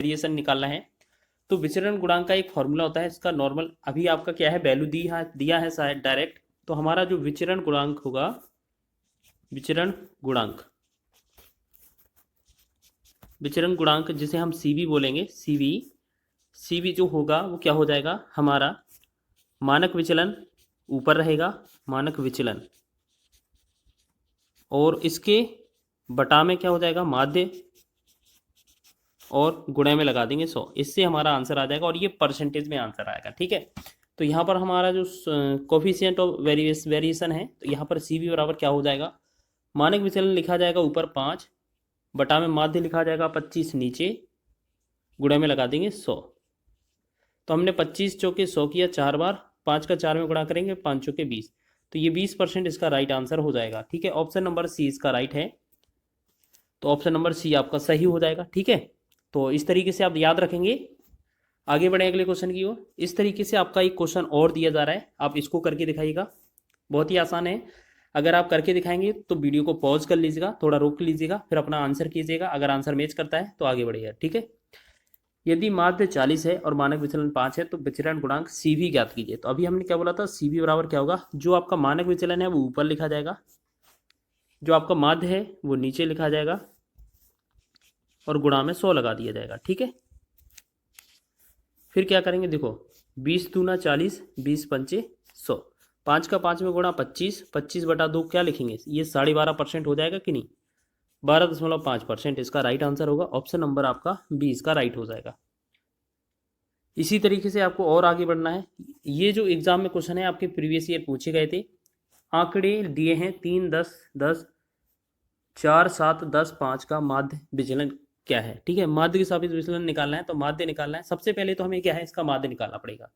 Variation निकालना है तो विचरण गुणांक का एक फॉर्मूला होता है इसका नॉर्मल, अभी आपका क्या है वैल्यू दिया है शायद डायरेक्ट, तो हमारा जो विचरण गुणांक होगा, विचरण गुणांक, विचरण गुणांक जिसे हम सीवी बोलेंगे, सीवी, सीवी जो होगा वो क्या हो जाएगा हमारा मानक विचलन ऊपर रहेगा, मानक विचलन, और इसके बटा में क्या हो जाएगा माध्य, और गुणे में लगा देंगे 100, इससे हमारा आंसर आ जाएगा और ये परसेंटेज में आंसर आएगा। ठीक है, तो यहाँ पर हमारा जो कोफिशिएंट ऑफ वेरिएशन है, तो यहाँ पर सी वी बराबर क्या हो जाएगा, मानक विचलन लिखा जाएगा ऊपर 5, बटा में माध्य लिखा जाएगा 25 नीचे, गुणे में लगा देंगे 100। तो हमने 25 चौके 100 किया 4 बार, 5 का 4 में गुणा करेंगे 5 चौके 20, तो ये 20% इसका राइट आंसर हो जाएगा। ठीक है, ऑप्शन नंबर सी इसका राइट है, तो ऑप्शन नंबर सी आपका सही हो जाएगा। ठीक है, तो इस तरीके से आप याद रखेंगे। आगे बढ़े अगले क्वेश्चन की ओर। इस तरीके से आपका एक क्वेश्चन और दिया जा रहा है, आप इसको करके दिखाइएगा, बहुत ही आसान है। अगर आप करके दिखाएंगे तो वीडियो को पॉज कर लीजिएगा, थोड़ा रोक लीजिएगा, फिर अपना आंसर कीजिएगा, अगर आंसर मैच करता है तो आगे बढ़िएगा। ठीक है, यदि माध्य 40 है और मानक विचलन 5 है तो विचरण गुणांक सी वी ज्ञात कीजिए। तो अभी हमने क्या बोला था, सी वी बराबर क्या होगा, जो आपका मानक विचलन है वो ऊपर लिखा जाएगा, जो आपका माध्य है वो नीचे लिखा जाएगा, और गुणा में 100 लगा दिया जाएगा। ठीक है, फिर क्या करेंगे, देखो 20 दूना 40, 20 पंचे 100, 5 का 5 में गुणा 25, 25 बटा 2 क्या लिखेंगे, ये 12.5% हो जाएगा कि नहीं, 12.5%। इसका राइट आंसर होगा ऑप्शन नंबर आपका बी, इसका राइट हो जाएगा। इसी तरीके से आपको और आगे बढ़ना है। ये जो एग्जाम में क्वेश्चन है आपके प्रीवियस ईयर पूछे गए थे, आंकड़े दिए हैं 3, 10, 10, 4, 7, 10, 5 का माध्य विचलन क्या है। ठीक है, माध्य के सापेक्ष विचलन निकालना है, तो माध्य निकालना है। सबसे पहले तो हमें क्या है, इसका माध्य निकालना पड़ेगा।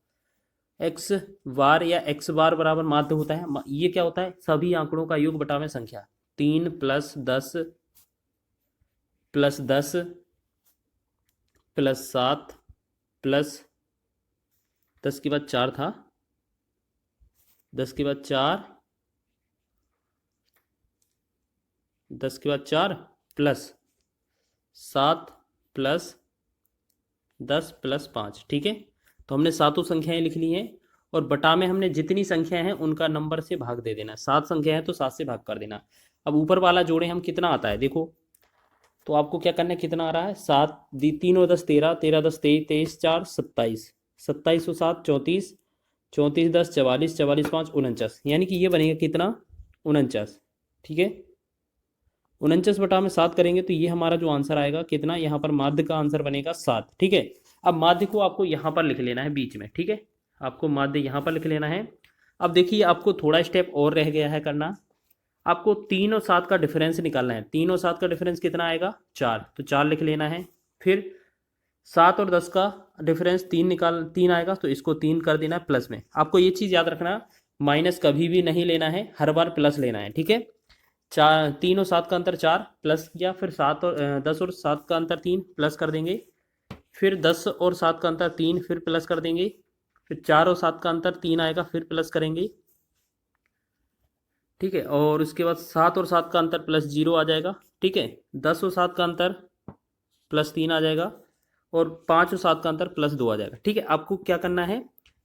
एक्स बार या एक्स बार बराबर माध्य होता है, ये क्या होता है, सभी आंकड़ों का योग बटा में संख्या, 3 प्लस 10 प्लस 10 प्लस 7 प्लस 10 के बाद 4 था, 10 के बाद 4, 10 के बाद 4 प्लस 7 प्लस 10 प्लस 5। ठीक है, तो हमने सातों संख्याएं लिख ली हैं, और बटा में हमने जितनी संख्या हैं उनका नंबर से भाग दे देना। 7 संख्या है तो 7 से भाग कर देना। अब ऊपर वाला जोड़े हम, कितना आता है देखो, तो आपको क्या करना है, कितना आ रहा है, 7 3 और 10 13, 13 10 23, 23 4 27, 27 और 7 34, 34 10 44, 44 5 49, यानी कि ये बनेगा कितना 49। ठीक है, 49 बटा में 7 करेंगे तो ये हमारा जो आंसर आएगा कितना, यहाँ पर माध्य का आंसर बनेगा 7। ठीक है, अब माध्य को आपको यहाँ पर लिख लेना है बीच में। ठीक है, आपको माध्य यहाँ पर लिख लेना है। अब देखिए आपको थोड़ा स्टेप और रह गया है करना, आपको 3 और 7 का डिफरेंस निकालना है। 3 और 7 का डिफरेंस कितना आएगा, 4, तो 4 लिख लेना है। फिर 7 और 10 का डिफरेंस 3 आएगा, तो इसको 3 कर देना है प्लस में। आपको ये चीज़ याद रखना, माइनस कभी भी नहीं लेना है, हर बार प्लस लेना है। ठीक है, 3 और 7 का अंतर 4 प्लस किया, फिर 10 और 7 का अंतर 3 प्लस कर देंगे, फिर 10 और 7 का अंतर 3 फिर प्लस कर देंगे, फिर 4 और 7 का अंतर 3 आएगा फिर प्लस करेंगे। ठीक है, और उसके बाद 7 और 7 का अंतर प्लस 0 आ जाएगा। ठीक है, 10 और 7 का अंतर प्लस 3 आ जाएगा, और 5 और 7 का अंतर प्लस 2 आ जाएगा। ठीक है, आपको क्या करना है,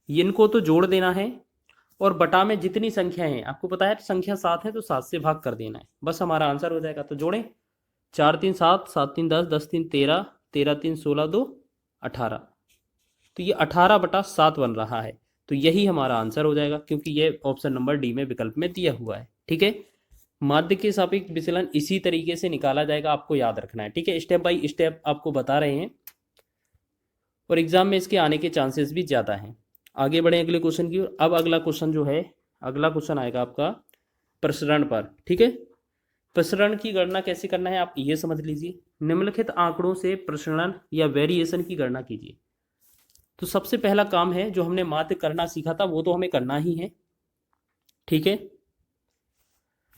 इनको तो जोड़ देना है, और बटा में जितनी संख्या है, आपको पता है संख्या 7 है तो 7 से भाग कर देना है, बस हमारा आंसर हो जाएगा। तो जोड़ें, 4 3 7, 7 3 10, 10 3 13, 13 3 16, 2 18, तो ये 18/7 बन रहा है, तो यही हमारा आंसर हो जाएगा, क्योंकि ये ऑप्शन नंबर डी में विकल्प में दिया हुआ है। ठीक है, माध्य के सापेक्ष विचलन इसी तरीके से निकाला जाएगा, आपको याद रखना है। ठीक है, स्टेप बाय स्टेप आपको बता रहे हैं, और एग्जाम में इसके आने के चांसेस भी ज़्यादा हैं। आगे बढ़े अगले क्वेश्चन की ओर। अब अगला क्वेश्चन जो है, अगला क्वेश्चन आएगा आपका प्रसरण पर। ठीक है, प्रसरण की गणना कैसे करना है आप ये समझ लीजिए। निम्नलिखित आंकड़ों से प्रसरण या वेरिएशन की गणना कीजिए। तो सबसे पहला काम है, जो हमने माध्य करना सीखा था वो तो हमें करना ही है। ठीक है,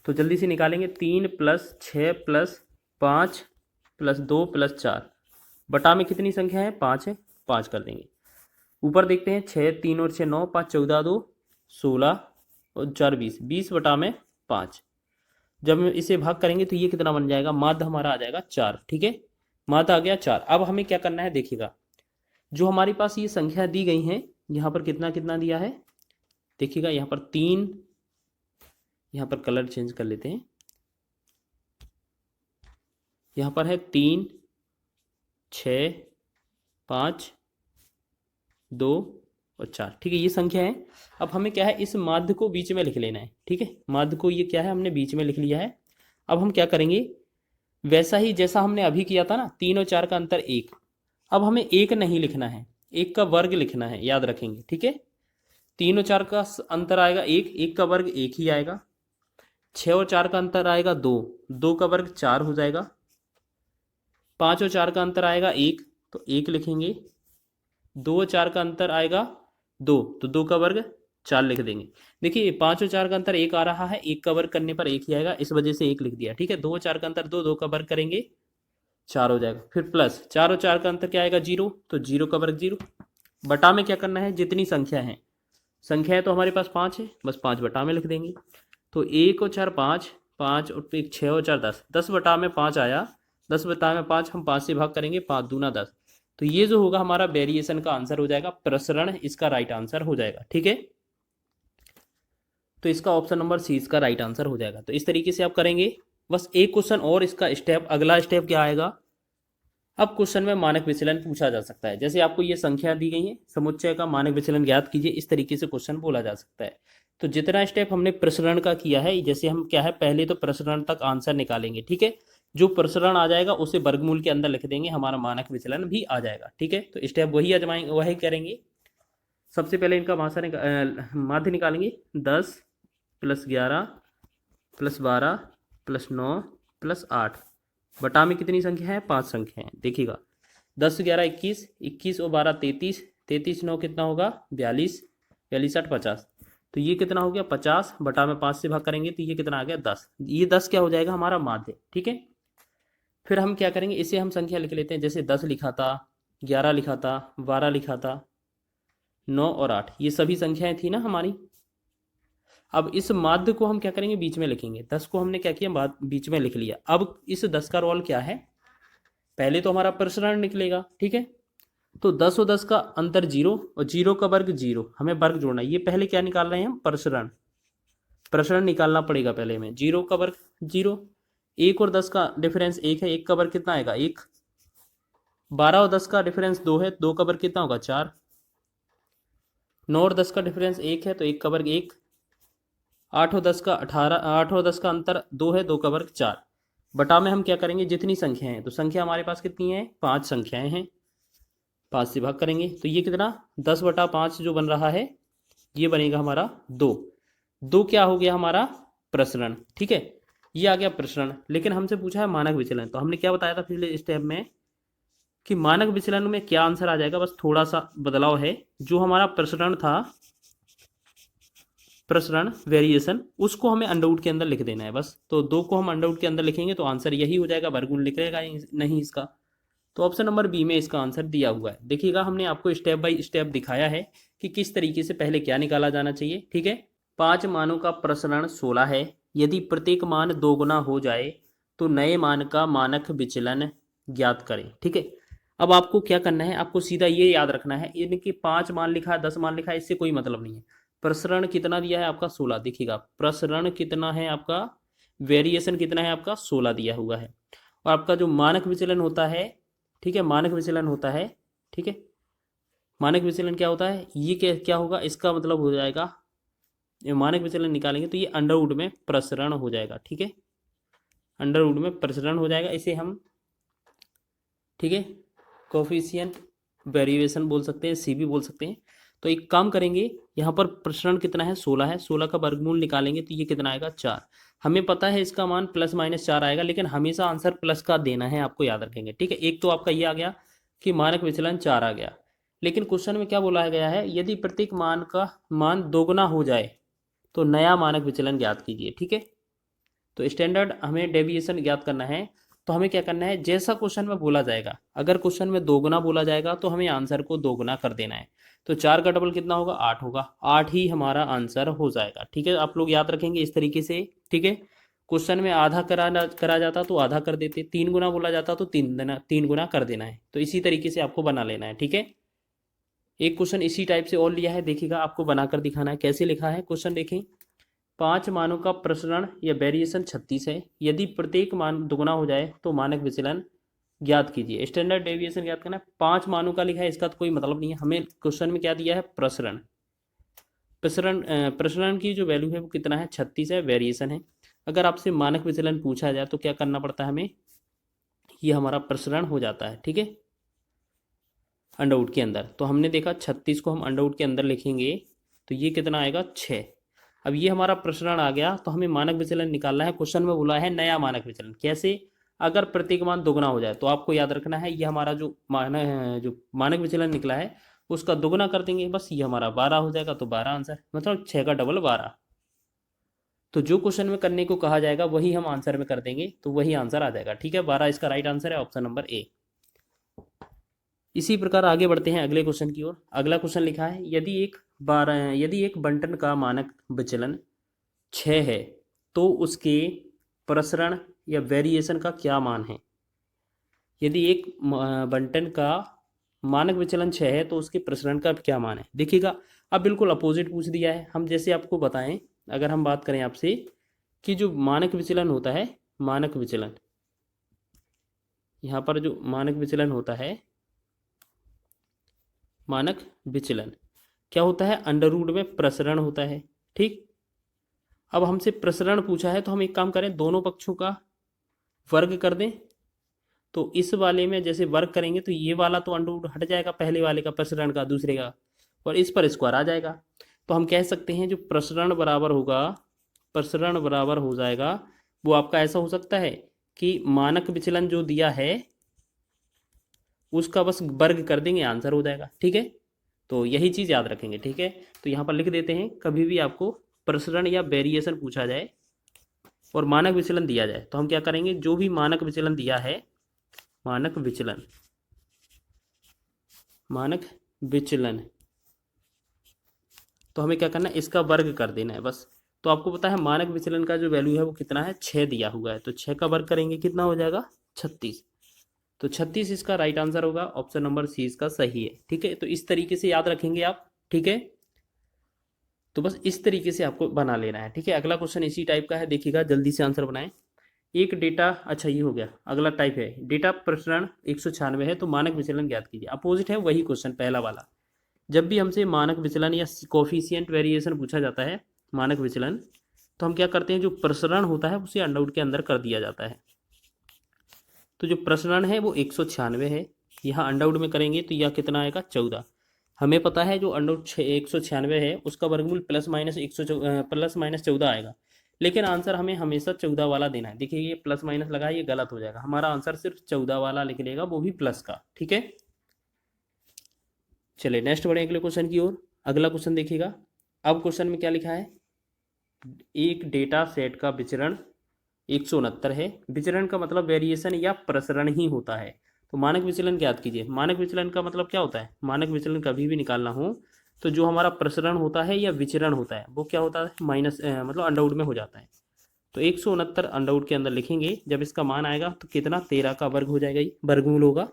तो जल्दी से निकालेंगे, 3 प्लस 6 प्लस 5 प्लस 2 प्लस 4, बटा में कितनी संख्या है, 5 है, 5 कर देंगे। ऊपर देखते हैं, 6 3 और 6 9, 5 14 2 16 और 4 20, 20 बटा में 5। जब हम इसे भाग करेंगे तो ये कितना बन जाएगा, माध्य हमारा आ जाएगा 4। ठीक है, माध्य आ गया 4। अब हमें क्या करना है देखिएगा, जो हमारे पास ये संख्या दी गई हैं यहाँ पर कितना कितना दिया है देखिएगा, यहाँ पर 3, यहाँ पर कलर चेंज कर लेते हैं, यहाँ पर है 3, 6, 5, 2 और 4। ठीक है, ये संख्या है। अब हमें क्या है, इस माध्य को बीच में लिख लेना है। ठीक है, माध्य को ये क्या है, हमने बीच में लिख लिया है। अब हम क्या करेंगे, वैसा ही जैसा हमने अभी किया था ना, 3 और 4 का अंतर 1। अब हमें 1 नहीं लिखना है, 1 का वर्ग लिखना है, याद रखेंगे। ठीक है, 3 और 4 का अंतर आएगा 1, 1 का वर्ग 1 ही आएगा। 6 और 4 का अंतर आएगा 2, 2 का वर्ग 4 हो जाएगा। 5 और 4 का अंतर आएगा 1, तो 1 लिखेंगे। 2 और 4 का अंतर आएगा 2, तो 2 का वर्ग 4 लिख देंगे। देखिए 5 और 4 का अंतर 1 आ रहा है, 1 का वर्ग करने पर 1 ही आएगा, इस वजह से 1 लिख दिया। ठीक है, 2 और 4 का अंतर 2, 2 का वर्ग करेंगे 4 हो जाएगा। फिर प्लस 4 और 4 का अंतर क्या आएगा 0, तो 0 का वर्ग 0। बटा में क्या करना है, जितनी संख्या है, संख्या है तो हमारे पास 5 है, बस 5 बटा में लिख देंगे। तो 1 और 4 5, 5 और 1 6 और 4 10, 10 बटा में 5 आया, 10 बटा में 5 हम 5 से भाग करेंगे, 5 दूना 10। तो ये जो होगा हमारा वेरिएशन का आंसर हो जाएगा, प्रसरण इसका राइट आंसर हो जाएगा। ठीक है, तो इसका ऑप्शन नंबर सी इसका राइट आंसर हो जाएगा। तो इस तरीके से आप करेंगे। बस एक क्वेश्चन और, इसका स्टेप, अगला स्टेप क्या आएगा, अब क्वेश्चन में मानक विचलन पूछा जा सकता है। जैसे आपको ये संख्या दी गई है, समुच्चय का मानक विचलन ज्ञात कीजिए, इस तरीके से क्वेश्चन बोला जा सकता है। तो जितना स्टेप हमने प्रसरण का किया है, जैसे हम क्या है, पहले तो प्रसरण तक आंसर निकालेंगे। ठीक है, जो प्रसरण आ जाएगा उसे वर्गमूल के अंदर लिख देंगे, हमारा मानक विचलन भी आ जाएगा। ठीक है, तो स्टेप वही आजमाएंगे, वही करेंगे। सबसे पहले इनका माध्य निकालेंगे, 10 + 11 + 12 + 9 + 8 बटा में कितनी संख्या है, 5 संख्या है। देखिएगा 10 11 21, 21 और 12 33, 33 9 कितना होगा 42, 42 8 50। तो ये कितना हो गया 50, बटा में 5 से भाग करेंगे तो ये कितना आ गया 10। ये 10 क्या हो जाएगा हमारा माध्य। ठीक है, फिर हम क्या करेंगे, इसे हम संख्या लिख लेते हैं। जैसे 10 लिखा था, 11 लिखा था, 12 लिखा था, 9 और 8, ये सभी संख्याएं थी ना हमारी। अब इस माध्य को हम क्या करेंगे, बीच में लिखेंगे। 10 को हमने क्या किया, बीच में लिख लिया। अब इस 10 का रोल क्या है, पहले तो हमारा प्रसरण निकलेगा। ठीक है, तो 10 और 10 का अंतर 0 और 0 का वर्ग 0, हमें वर्ग जोड़ना है। ये पहले क्या निकाल रहे हैं हम, प्रसरण, प्रसरण निकालना पड़ेगा पहले में। 0 का वर्ग 0, 1 और 10 का डिफरेंस 1 है, 1 का वर्ग कितना आएगा 1। 12 और 10 का डिफरेंस 2 है, 2 का वर्ग कितना होगा 4। 9 और 10 का डिफरेंस 1 है, तो 1 का वर्ग 1। 8 और 10 का 18, 8 और 10 का अंतर 2 है, 2 का वर्ग 4। बटा में हम क्या करेंगे, जितनी संख्या है, तो संख्या हमारे पास कितनी है, 5 संख्याएं हैं, 5 से भाग करेंगे तो ये कितना 10 बटा 5 जो बन रहा है, ये बनेगा हमारा 2। 2 क्या हो गया हमारा प्रसरण। ठीक है, ये आ गया प्रसरण। लेकिन हमसे पूछा है मानक विचलन, तो हमने क्या बताया था पिछले स्टेप में कि मानक विचलन में क्या आंसर आ जाएगा, बस थोड़ा सा बदलाव है। जो हमारा प्रसरण था, प्रसरण वेरिएशन, उसको हमें अंडरवुड के अंदर लिख देना है बस। तो 2 को हम अंडरवुड के अंदर लिखेंगे तो आंसर यही हो जाएगा, वर्गमूल निकलेगा नहीं इसका। तो ऑप्शन नंबर बी में इसका आंसर दिया हुआ है। देखिएगा हमने आपको स्टेप बाय स्टेप दिखाया है कि किस तरीके से पहले क्या निकाला जाना चाहिए। ठीक है, 5 मानों का प्रसरण 16 है। यदि प्रत्येक मान 2 गुना हो जाए तो नए मान का मानक विचलन ज्ञात करें। ठीक है, अब आपको क्या करना है, आपको सीधा ये याद रखना है, इनके 5 मान लिखा है, 10 मान लिखा है, इससे कोई मतलब नहीं है। प्रसरण कितना दिया है आपका 16, देखिएगा प्रसरण कितना है आपका, वेरिएशन कितना है आपका 16 दिया हुआ है। और आपका जो मानक विचलन होता है, ठीक है, मानक विचलन होता है, ठीक है, मानक विचलन क्या होता है, ये क्या होगा, इसका मतलब हो जाएगा, ये मानक विचलन निकालेंगे तो ये अंडरवुड में प्रसरण हो जाएगा। ठीक है, अंडरवुड में प्रसरण हो जाएगा, इसे हम, ठीक है, कोफिशिएंट वेरिएशन बोल सकते हैं, सी भी बोल सकते हैं। तो एक काम करेंगे, यहाँ पर प्रसरण कितना है 16 है, 16 का वर्गमूल निकालेंगे तो ये कितना आएगा 4। हमें पता है इसका मान ±4 आएगा, लेकिन हमेशा आंसर प्लस का देना है, आपको याद रखेंगे। ठीक है, एक तो आपका ये आ गया कि मानक विचलन 4 आ गया, लेकिन क्वेश्चन में क्या बोला गया है, यदि प्रत्येक मान का मान 2 गुना हो जाए तो नया मानक विचलन ज्ञात कीजिए। ठीक है, तो स्टैंडर्ड हमें डेविएशन ज्ञात करना है। तो हमें क्या करना है, जैसा क्वेश्चन में बोला जाएगा, अगर क्वेश्चन में 2 गुना बोला जाएगा तो हमें आंसर को 2 गुना कर देना है। तो 4 का डबल कितना होगा 8 होगा, 8 ही हमारा आंसर हो जाएगा। ठीक है, आप लोग याद रखेंगे इस तरीके से। ठीक है, क्वेश्चन में आधा करा जाता तो आधा कर देते, 3 गुना बोला जाता तो 3 गुना कर देना है। तो इसी तरीके से आपको बना लेना है, ठीक है। एक क्वेश्चन इसी टाइप से और लिया है, देखिएगा आपको बनाकर दिखाना है। कैसे लिखा है क्वेश्चन, देखें। 5 मानों का प्रसरण या वेरिएशन 36 है। यदि प्रत्येक मान दुगुना हो जाए तो मानक विचलन ज्ञात कीजिए। स्टैंडर्ड डेविएशन ज्ञात करना है। 5 मानों का लिखा है, इसका तो कोई मतलब नहीं है। हमें क्वेश्चन में क्या दिया है, प्रसरण। प्रसरण की जो वैल्यू है वो कितना है, 36 है, वेरिएशन है। अगर आपसे मानक विचलन पूछा जाए तो क्या करना पड़ता है हमें, ये हमारा प्रसरण हो जाता है, ठीक है, अंडरवुड के अंदर। तो हमने देखा 36 को हम अंडरवुड के अंदर लिखेंगे तो ये कितना आएगा, 6। अब ये हमारा प्रसरण आ गया, तो हमें मानक विचलन निकालना है। क्वेश्चन में बोला है नया मानक विचलन। कैसे, अगर प्रत्येक मान दोगुना हो जाए तो आपको याद रखना है, ये हमारा जो मानक विचलन निकला है उसका दोगुना कर देंगे, बस ये हमारा 12 हो जाएगा। तो 12 आंसर, मतलब 6 का डबल 12। तो जो क्वेश्चन में करने को कहा जाएगा वही हम आंसर में कर देंगे, तो वही आंसर आ जाएगा, ठीक है। 12 इसका राइट आंसर है, ऑप्शन नंबर ए। इसी प्रकार आगे बढ़ते हैं अगले क्वेश्चन की ओर। अगला क्वेश्चन लिखा है, यदि एक बंटन का मानक विचलन 6 है तो उसके प्रसरण या वेरिएशन का क्या मान है। यदि एक बंटन का मानक विचलन 6 है तो उसके प्रसरण का क्या मान है। देखिएगा, अब बिल्कुल अपोजिट पूछ दिया है। हम जैसे आपको बताएं, अगर हम बात करें आपसे कि जो मानक विचलन होता है, मानक विचलन, यहाँ पर जो मानक विचलन होता है, मानक विचलन क्या होता है, अंडरवुड में प्रसरण होता है, ठीक। अब हमसे प्रसरण पूछा है तो हम एक काम करें, दोनों पक्षों का वर्ग कर दें। तो इस वाले में जैसे वर्ग करेंगे तो ये वाला तो अंडरवुड हट जाएगा, पहले वाले का, प्रसरण का, दूसरे का, और इस पर स्क्वायर आ जाएगा। तो हम कह सकते हैं जो प्रसरण बराबर होगा, प्रसरण बराबर हो जाएगा, वो आपका ऐसा हो सकता है कि मानक विचलन जो दिया है उसका बस वर्ग कर देंगे, आंसर हो जाएगा, ठीक है। तो यही चीज़ याद रखेंगे, ठीक है। तो यहाँ पर लिख देते हैं, कभी भी आपको प्रसरण या वेरिएशन पूछा जाए और मानक विचलन दिया जाए तो हम क्या करेंगे, जो भी मानक विचलन दिया है, मानक विचलन, मानक विचलन, तो हमें क्या करना है, इसका वर्ग कर देना है बस। तो आपको पता है मानक विचलन का जो वैल्यू है वो कितना है, 6 दिया हुआ है। तो 6 का वर्ग करेंगे, कितना हो जाएगा, 36। तो 36 इसका राइट आंसर होगा, ऑप्शन नंबर सी इसका सही है, ठीक है। तो इस तरीके से याद रखेंगे आप, ठीक है। तो बस इस तरीके से आपको बना लेना है, ठीक है। अगला क्वेश्चन इसी टाइप का है, देखिएगा, जल्दी से आंसर बनाएं। एक डेटा, अच्छा ये हो गया। अगला टाइप है, डेटा प्रसरण 196 है तो मानक विचलन ज्ञात कीजिए। अपोजिट है वही क्वेश्चन, पहला वाला। जब भी हमसे मानक विचलन या कोफिशिएंट वेरिएशन पूछा जाता है, मानक विचलन, तो हम क्या करते हैं, जो प्रसरण होता है उसे अंडरवुड के अंदर कर दिया जाता है। तो जो प्रसरण है वो 196 है, यहाँ अंडरवुड में करेंगे तो यह कितना आएगा, 14। हमें पता है जो अंडरवुड 196 है उसका वर्गमूल प्लस माइनस 14 आएगा, लेकिन आंसर हमें हमेशा 14 वाला देना है। देखिए ये प्लस माइनस लगा है, ये गलत हो जाएगा, हमारा आंसर सिर्फ 14 वाला लिख लेगा, वो भी प्लस का, ठीक है। चलिए नेक्स्ट बढ़े अगले क्वेश्चन की ओर। अगला क्वेश्चन देखिएगा। अब क्वेश्चन में क्या लिखा है, एक डेटा सेट का विचरण 169 है। विचरण का मतलब वेरिएशन या प्रसरण ही होता है। तो मानक विचलन ज्ञात कीजिए। मानक विचलन का मतलब क्या होता है, मानक विचलन कभी भी निकालना हो तो जो हमारा प्रसरण होता है या विचरण होता है वो क्या होता है, माइनस मतलब अंडरवुड में हो जाता है। तो 169 अंडरवुड के अंदर लिखेंगे, जब इसका मान आएगा तो कितना, 13 का वर्ग हो जाएगा, ये वर्गमूल होगा।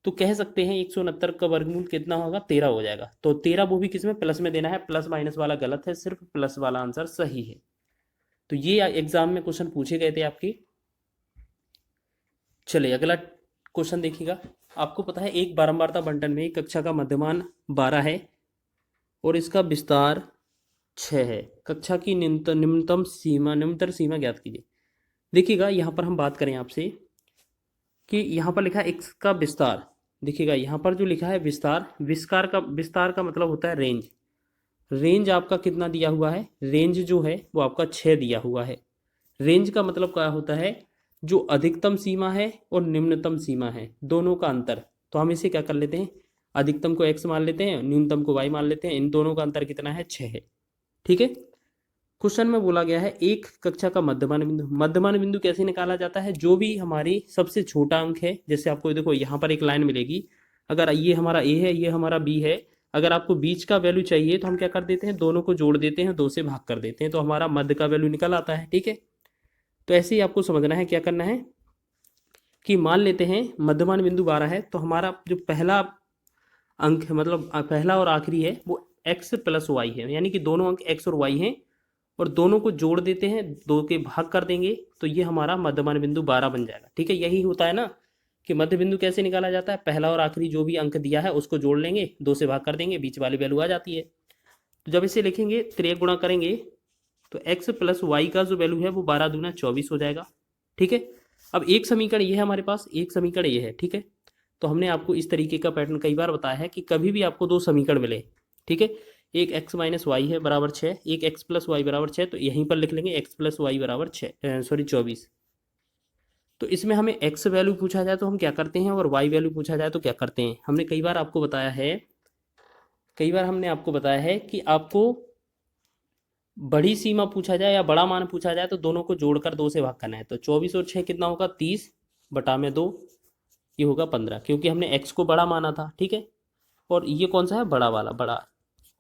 तो कह सकते हैं 169 का वर्गमूल कितना होगा, 13 हो जाएगा। तो 13 वो भी किसमें, प्लस में देना है, प्लस माइनस वाला गलत है, सिर्फ प्लस वाला आंसर सही है। तो ये एग्जाम में क्वेश्चन पूछे गए थे आपकी। चलिए अगला क्वेश्चन देखिएगा। आपको पता है एक बारंबारता बंटन में कक्षा का मध्यमान 12 है और इसका विस्तार 6 है। कक्षा की निम्नतम सीमा, निम्नतर सीमा ज्ञात कीजिए। देखिएगा यहाँ पर हम बात करें आपसे कि यहाँ पर लिखा है x का विस्तार। देखिएगा यहाँ पर जो लिखा है विस्तार, विस्तार का मतलब होता है रेंज। रेंज आपका कितना दिया हुआ है, रेंज जो है वो आपका 6 दिया हुआ है। रेंज का मतलब क्या होता है, जो अधिकतम सीमा है और निम्नतम सीमा है, दोनों का अंतर। तो हम इसे क्या कर लेते हैं, अधिकतम को x मान लेते हैं, न्यूनतम को y मान लेते हैं। इन दोनों का अंतर कितना है, 6 है, ठीक है। क्वेश्चन में बोला गया है एक कक्षा का मध्यमान बिंदु। मध्यमान बिंदु कैसे निकाला जाता है, जो भी हमारी सबसे छोटा अंक है, जैसे आपको देखो यहाँ पर एक लाइन मिलेगी, अगर ये हमारा a है, ये हमारा b है, अगर आपको बीच का वैल्यू चाहिए तो हम क्या कर देते हैं, दोनों को जोड़ देते हैं, 2 से भाग कर देते हैं, तो हमारा मध्य का वैल्यू निकल आता है, ठीक है। तो ऐसे ही आपको समझना है, क्या करना है कि मान लेते हैं मध्यमान बिंदु 12 है, तो हमारा जो पहला अंक है, मतलब पहला और आखिरी है, वो x प्लस वाई है, यानी कि दोनों अंक x और y हैं, और दोनों को जोड़ देते हैं, दो के भाग कर देंगे, तो ये हमारा मध्यमान बिंदु 12 बन जाएगा। ठीक है, यही होता है ना कि मध्य बिंदु कैसे निकाला जाता है, पहला और आखिरी जो भी अंक दिया है उसको जोड़ लेंगे, दो से भाग कर देंगे, बीच वाली वैल्यू आ जाती है। तो जब इसे लिखेंगे, त्रिक गुणा करेंगे, तो x प्लस वाई का जो वैल्यू है वो 12 दूना 24 हो जाएगा। ठीक है, अब एक समीकरण ये है हमारे पास, एक समीकरण ये है। ठीक है, तो हमने आपको इस तरीके का पैटर्न कई बार बताया है कि कभी भी आपको दो समीकरण मिले, ठीक है, एक x माइनस वाई है बराबर 6, एक x प्लस वाई बराबर 6, तो यहीं पर लिख लेंगे x प्लस वाई बराबर 24। तो इसमें हमें x वैल्यू पूछा जाए तो हम क्या करते हैं, और y वैल्यू पूछा जाए तो क्या करते हैं। हमने कई बार आपको बताया है, कई बार हमने आपको बताया है कि आपको बड़ी सीमा पूछा जाए या बड़ा मान पूछा जाए तो दोनों को जोड़कर दो से भाग करना है। तो 24 और 6 कितना होगा, 30 बटा में 2, ये होगा 15, क्योंकि हमने x को बड़ा माना था। ठीक है, और ये कौन सा है, बड़ा वाला, बड़ा,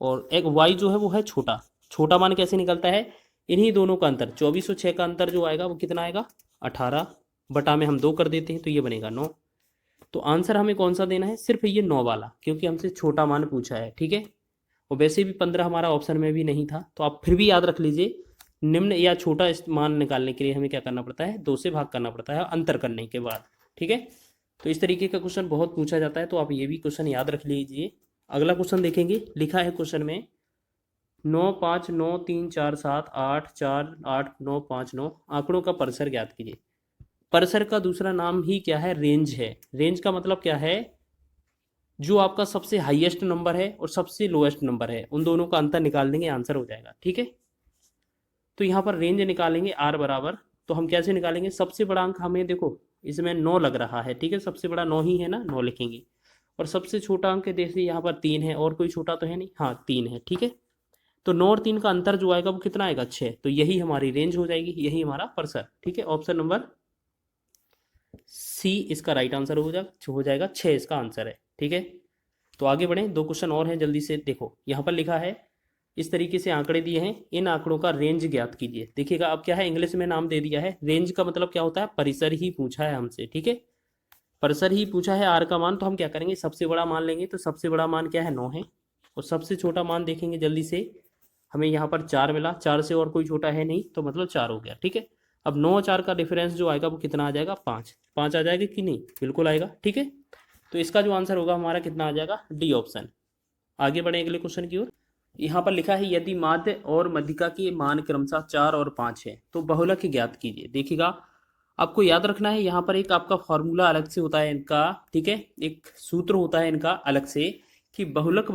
और एक y जो है वो है छोटा। छोटा मान कैसे निकलता है, इन्हीं दोनों का अंतर, 24 और 6 का अंतर जो आएगा वो कितना आएगा, 18 बटा में हम 2 कर देते हैं, तो ये बनेगा 9। तो आंसर हमें कौन सा देना है, सिर्फ ये 9 वाला, क्योंकि हमसे छोटा मान पूछा है। ठीक है, और वैसे भी 15 हमारा ऑप्शन में भी नहीं था, तो आप फिर भी याद रख लीजिए, निम्न या छोटा मान निकालने के लिए हमें क्या करना पड़ता है, 2 से भाग करना पड़ता है अंतर करने के बाद। ठीक है, तो इस तरीके का क्वेश्चन बहुत पूछा जाता है, तो आप ये भी क्वेश्चन याद रख लीजिए। अगला क्वेश्चन देखेंगे, लिखा है क्वेश्चन में 9 5 9 3 4 7 8 4 8 9 5 9 आंकड़ों का परसर ज्ञात कीजिए। परसर का दूसरा नाम ही क्या है, रेंज है। रेंज का मतलब क्या है, जो आपका सबसे हाईएस्ट नंबर है और सबसे लोएस्ट नंबर है, उन दोनों का अंतर निकाल देंगे, आंसर हो जाएगा। ठीक है, तो यहाँ पर रेंज निकालेंगे आर बराबर, तो हम कैसे निकालेंगे, सबसे बड़ा अंक हमें देखो इसमें 9 लग रहा है। ठीक है, सबसे बड़ा 9 ही है ना, 9 लिखेंगे, और सबसे छोटा अंक देखिए यहाँ पर 3 है, और कोई छोटा तो है नहीं, हाँ 3 है। ठीक है, तो 9 और 3 का अंतर जो आएगा वो कितना आएगा, 6, तो यही हमारी रेंज हो जाएगी, यही हमारा परसर। ठीक है, ऑप्शन नंबर सी इसका राइट आंसर हो जाएगा 6 इसका आंसर है। ठीक है, तो आगे बढ़ें, दो क्वेश्चन और हैं, जल्दी से देखो। यहाँ पर लिखा है, इस तरीके से आंकड़े दिए हैं, इन आंकड़ों का रेंज ज्ञात कीजिए। देखिएगा अब क्या है, इंग्लिश में नाम दे दिया है, रेंज का मतलब क्या होता है, परिसर ही पूछा है हमसे। ठीक है, परिसर ही पूछा है, आर का मान, तो हम क्या करेंगे, सबसे बड़ा मान लेंगे, तो सबसे बड़ा मान क्या है, 9 है, और सबसे छोटा मान देखेंगे जल्दी से, हमें यहाँ पर 4 मिला, 4 से और कोई छोटा है नहीं, तो मतलब 4 हो गया। ठीक है, अब 9 और 4 का डिफरेंस जो आएगा वो कितना आ जाएगा, 5, 5 आ जाएगा कि नहीं, बिल्कुल आएगा। ठीक है, तो इसका जो आंसर होगा हमारा कितना आ जाएगा, डी ऑप्शन। आगे बढ़े अगले क्वेश्चन की ओर। यहाँ पर लिखा है, यदि माध्य और मध्यिका के मान क्रमशः 4 और 5 है तो बहुलक ज्ञात कीजिए। देखिएगा, आपको याद रखना है, यहाँ पर एक आपका फॉर्मूला अलग से होता है इनका। ठीक है, एक सूत्र होता है इनका अलग से, कि बहुलक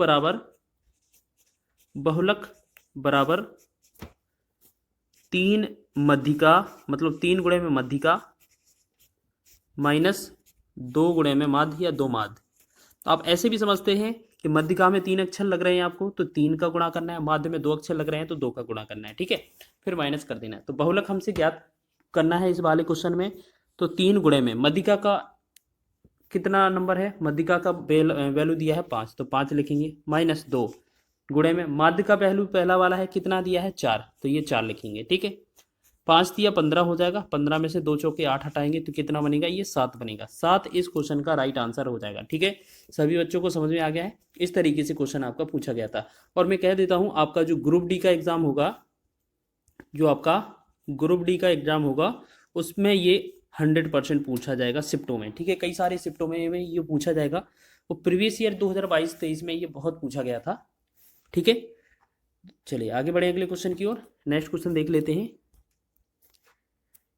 बराबर 3 मध्यिका, मतलब 3 गुणे में मध्यिका माइनस 2 गुणे में माध्य या 2 माध्य। तो आप ऐसे भी समझते हैं कि मध्यिका में 3 अक्षर लग रहे हैं आपको, तो 3 का गुणा करना है, माध्य में 2 अक्षर लग रहे हैं तो 2 का गुणा करना है। ठीक है, फिर माइनस कर देना है। तो बहुलक हमसे ज्ञात करना है इस वाले क्वेश्चन में, तो 3 गुणे में मध्यिका का कितना नंबर है, मध्यिका का वैल्यू दिया है 5, तो 5 लिखेंगे, माइनस 2 गुणे में माध्य का वैल्यू पहला वाला है कितना दिया है, 4, तो ये 4 लिखेंगे। ठीक है, 5 दिया 15 हो जाएगा, 15 में से 2 चौके 8 हटाएंगे तो कितना बनेगा, ये 7 बनेगा। 7 इस क्वेश्चन का राइट आंसर हो जाएगा। ठीक है, सभी बच्चों को समझ में आ गया है, इस तरीके से क्वेश्चन आपका पूछा गया था। और मैं कह देता हूं, आपका जो ग्रुप डी का एग्जाम होगा, जो आपका ग्रुप डी का एग्जाम होगा, उसमें ये 100% पूछा जाएगा शिफ्टों में। ठीक है, कई सारे शिफ्टों में ये पूछा जाएगा, वो प्रीवियस ईयर 2022-23 में ये बहुत पूछा गया था। ठीक है, चलिए आगे बढ़े अगले क्वेश्चन की ओर। नेक्स्ट क्वेश्चन देख लेते हैं,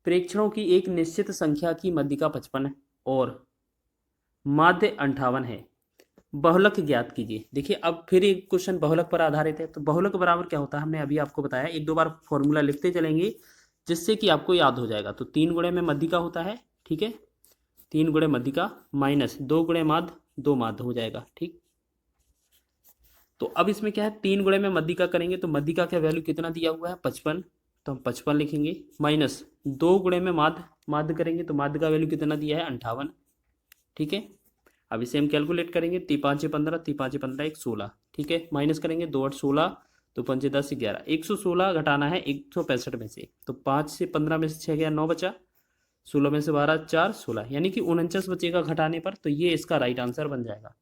प्रेक्षणों की एक निश्चित संख्या की मध्यिका 55 और माध्य 58 है, बहुलक ज्ञात कीजिए। देखिए, अब फिर एक क्वेश्चन बहुलक पर आधारित है। तो बहुलक बराबर क्या होता है, हमने अभी आपको बताया, एक दो बार फॉर्मूला लिखते चलेंगे जिससे कि आपको याद हो जाएगा। तो 3 गुणे में मध्यिका होता है। ठीक है, 3 गुणे मध्यिका माइनस 2 गुणे माध्य, 2 माध्य हो जाएगा। ठीक, तो अब इसमें क्या है, 3 गुणे में मध्यिका करेंगे तो मध्यिका का वैल्यू कितना दिया हुआ है, 55, तो हम 55 लिखेंगे, माइनस 2 गुणे में माध्य करेंगे तो माध्य का वैल्यू कितना दिया है, 58। ठीक है, अब इसे हम कैलकुलेट करेंगे, 3 5 15, 3 5 15 1 16। ठीक है, माइनस करेंगे, 2 8 16, तो 5 10 11, 116 घटाना है 165 में से, तो 5 से 15 में से 6 गया 9 बचा, 16 में से 12 4 16, यानी कि 49 बचेगा घटाने पर, तो ये इसका राइट आंसर बन जाएगा।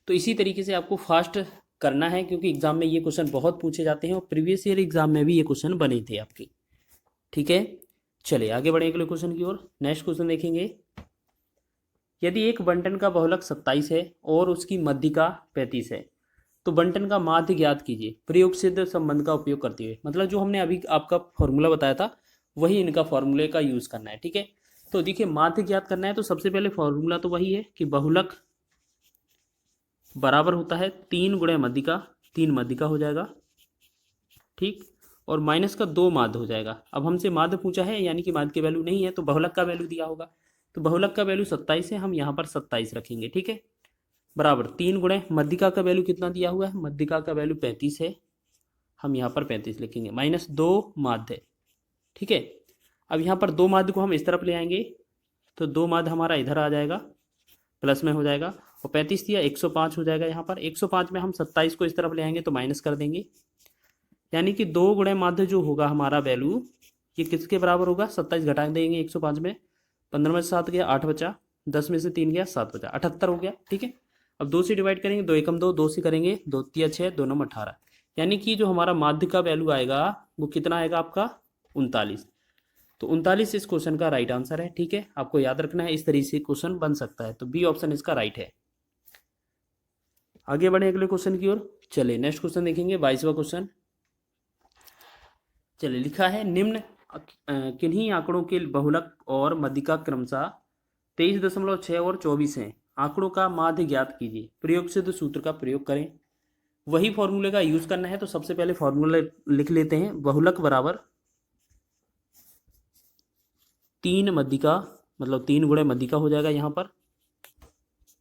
तो इसी तरीके से आपको फास्ट करना है, क्योंकि एग्जाम में ये क्वेश्चन बहुत पूछे जाते हैं और प्रीवियस ईयर एग्जाम में भी ये क्वेश्चन बने थे आपके। ठीक है, चलिए आगे बढ़े अगले क्वेश्चन की ओर। नेक्स्ट क्वेश्चन देखेंगे, यदि एक बंटन का बहुलक 27 है और उसकी मध्यिका 35 है, तो बंटन का माध्य ज्ञात कीजिए प्रयोग सिद्ध संबंध का उपयोग करते हुए। मतलब जो हमने अभी आपका फॉर्मूला बताया था वही इनका फॉर्मूले का यूज करना है। ठीक है, तो देखिए माध्य ज्ञात करना है तो सबसे पहले फॉर्मूला तो वही है कि बहुलक बराबर होता है 3 गुणे मध्यिका, 3 मध्यिका हो जाएगा, ठीक, और माइनस का 2 माध्य हो जाएगा। अब हमसे माध्य पूछा है, यानी कि माध्य की वैल्यू नहीं है, तो बहुलक का वैल्यू दिया होगा, तो बहुलक का वैल्यू 27 है, हम यहाँ पर 27 रखेंगे। ठीक है, बराबर 3 गुणे मध्यिका का वैल्यू कितना दिया हुआ है, मध्यिका का वैल्यू 35 है, हम यहाँ पर 35 लिखेंगे, माइनस 2 माध्य। ठीक है, अब यहाँ पर 2 माध्य को हम इस तरफ ले आएंगे, तो 2 माध्य हमारा इधर आ जाएगा, प्लस में हो जाएगा, और 35 दिया 105 हो जाएगा। यहाँ पर 105 में हम 27 को इस तरफ ले आएंगे तो माइनस कर देंगे, यानी कि 2 गुणे माध्य जो होगा हमारा वैल्यू, ये किसके बराबर होगा, 27 घटा देंगे 105 में, 15 में से 7 गया 8 बचा, 10 में से 3 गया 7 बचा, 78 हो गया। ठीक है, अब 2 से डिवाइड करेंगे, 2 एकम 2, 2 से करेंगे 2 तिया 6, 2 नम 18, यानी कि जो हमारा माध्य का वैल्यू आएगा वो कितना आएगा आपका 39। तो 39 इस क्वेश्चन का राइट आंसर है। ठीक है, आपको याद रखना है, इस तरीके से क्वेश्चन बन सकता है, तो बी ऑप्शन इसका राइट है। आगे बढ़े अगले क्वेश्चन की ओर। चलिए नेक्स्ट क्वेश्चन देखेंगे, 22वां क्वेश्चन। चलिए लिखा है, निम्न किन्हीं आंकड़ों के बहुलक और मध्यिका क्रमशः 23.6 और 24 हैं, आंकड़ों का माध्य ज्ञात कीजिए, प्रयोग सिद्ध सूत्र का प्रयोग करें। वही फॉर्मूले का यूज करना है, तो सबसे पहले फॉर्मूला लिख लेते हैं, बहुलक बराबर 3 मध्यिका, मतलब 3 गुणे मध्यिका हो जाएगा यहाँ पर,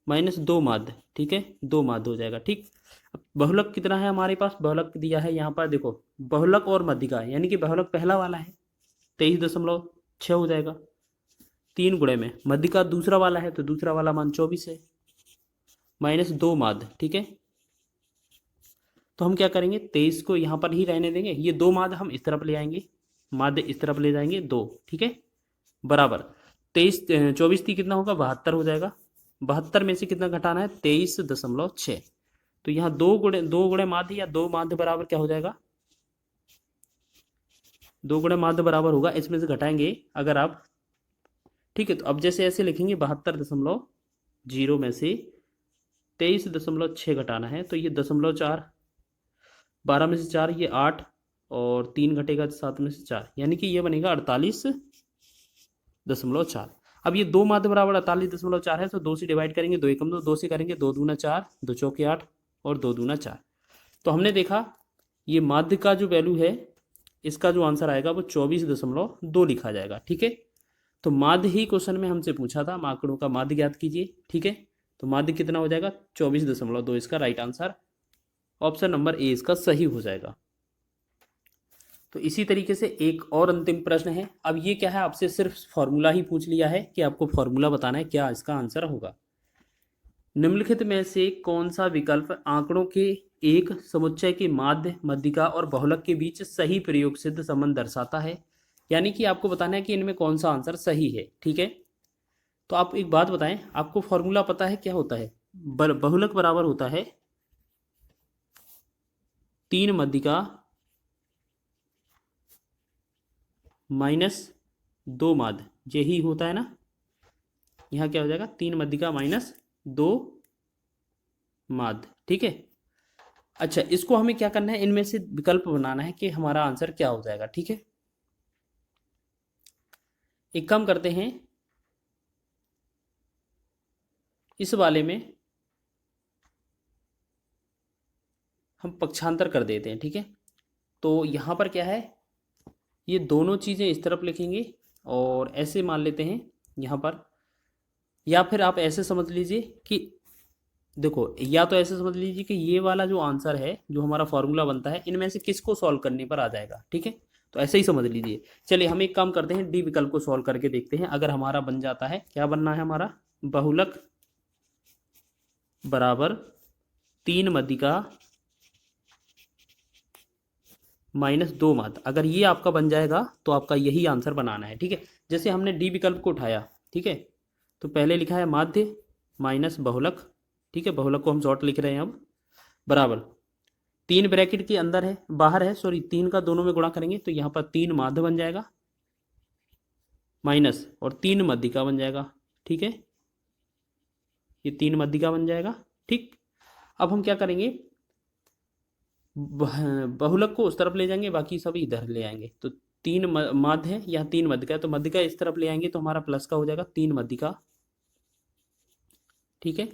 माइनस 2 माध्य। ठीक है, 2 माध्य हो जाएगा। ठीक, अब बहुलक कितना है हमारे पास, बहुलक दिया है यहाँ पर, देखो बहुलक और मध्यिका, यानी कि बहुलक पहला वाला है 23.6 हो जाएगा, 3 गुणे में, मध्यिका दूसरा वाला है तो दूसरा वाला मान 24 है, माइनस 2 माध्य। ठीक है, तो हम क्या करेंगे, 23 को यहाँ पर ही रहने देंगे, ये 2 माध्य हम इस तरफ ले आएंगे, माध्य इस तरफ ले जाएंगे 2। ठीक है, बराबर 23 24 थी कितना होगा 72 हो जाएगा, 72 में से कितना घटाना है 23.6, तो यहाँ 2 गुणे माध्य या 2 माध्य बराबर क्या हो जाएगा, 2 गुणे माध्य बराबर होगा, इसमें से घटाएंगे अगर आप। ठीक है, तो अब जैसे ऐसे लिखेंगे 72.0 में से 23.6 घटाना है, तो ये 0.4, 12 में से 4 ये 8, और 3 घटेगा 7 में से 4, यानी कि ये बनेगा 48.4। अब ये 2 माध्य बराबर 48.4 है, तो 2 से डिवाइड करेंगे, 2 एकम 2, 2 से करेंगे 2 दूना 4, 2 चौके 8, और 2 दूना 4। तो हमने देखा ये माध्य का जो वैल्यू है, इसका जो आंसर आएगा वो 24.2 लिखा जाएगा। ठीक है, तो माध्य ही क्वेश्चन में हमसे पूछा था, आंकड़ों का माध्य ज्ञात कीजिए। ठीक है, तो माध्य कितना हो जाएगा 24.2, इसका right answer option number A इसका सही हो जाएगा। तो इसी तरीके से एक और अंतिम प्रश्न है। अब ये क्या है, आपसे सिर्फ फॉर्मूला ही पूछ लिया है कि आपको फॉर्मूला बताना है, क्या इसका आंसर होगा। निम्नलिखित में से कौन सा विकल्प आंकड़ों के एक समुच्चय के माध्य, मध्यिका और बहुलक के बीच सही प्रयोग सिद्ध संबंध दर्शाता है, यानी कि आपको बताना है कि इनमें कौन सा आंसर सही है। ठीक है, तो आप एक बात बताएं, आपको फॉर्मूला पता है क्या होता है, बहुलक बराबर होता है 3 मध्यिका माइनस 2 माध्य, यही होता है ना, यहाँ क्या हो जाएगा 3 मध्यिका माइनस 2 माध्य। ठीक है, अच्छा इसको हमें क्या करना है, इनमें से विकल्प बनाना है कि हमारा आंसर क्या हो जाएगा। ठीक है, एक काम करते हैं, इस वाले में हम पक्षांतर कर देते हैं। ठीक है, तो यहाँ पर क्या है, ये दोनों चीज़ें इस तरफ लिखेंगे और ऐसे मान लेते हैं यहाँ पर, या फिर आप ऐसे समझ लीजिए कि देखो, या तो ऐसे समझ लीजिए कि ये वाला जो आंसर है, जो हमारा फॉर्मूला बनता है, इनमें से किसको सॉल्व करने पर आ जाएगा। ठीक है, तो ऐसे ही समझ लीजिए। चलिए हम एक काम करते हैं, डी विकल्प को सॉल्व करके देखते हैं, अगर हमारा बन जाता है, क्या बनना है हमारा, बहुलक बराबर 3 मध्यिका माइनस 2 माध्य, अगर ये आपका बन जाएगा तो आपका यही आंसर बनाना है, ठीक है। जैसे हमने डी विकल्प को उठाया, ठीक है, तो पहले लिखा है माध्य माइनस बहुलक, ठीक है, बहुलक को हम शॉर्ट लिख रहे हैं अब, बराबर 3 ब्रैकेट के अंदर है, बाहर है सॉरी, 3 का दोनों में गुणा करेंगे तो यहाँ पर 3 माध्य बन जाएगा, माइनस और 3 मध्यिका बन जाएगा, ठीक है, ये 3 मध्यिका बन जाएगा, ठीक। अब हम क्या करेंगे, बहुलक को उस तरफ ले जाएंगे, बाकी सब इधर ले आएंगे, तो 3 माध्य है, यहाँ 3 मध्यिका है, तो मध्यिका इस तरफ ले आएंगे तो हमारा प्लस का हो जाएगा 3 मध्यिका, ठीक है।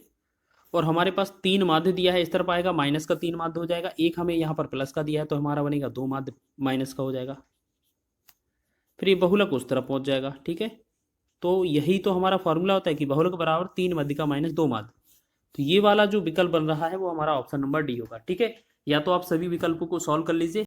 और हमारे पास 3 माध्य दिया है, इस तरफ आएगा माइनस का 3 माध्य हो जाएगा, एक हमें यहाँ पर प्लस का दिया है तो हमारा बनेगा 2 माध्य माइनस का हो जाएगा, फिर ये बहुलक उस तरफ पहुंच जाएगा, ठीक है। तो यही तो हमारा फॉर्मूला होता है कि बहुलक बराबर 3 मध्यिका माइनस 2 माध्य। तो ये वाला जो विकल्प बन रहा है वो हमारा ऑप्शन नंबर डी होगा, ठीक है। या तो आप सभी विकल्पों को सॉल्व कर लीजिए।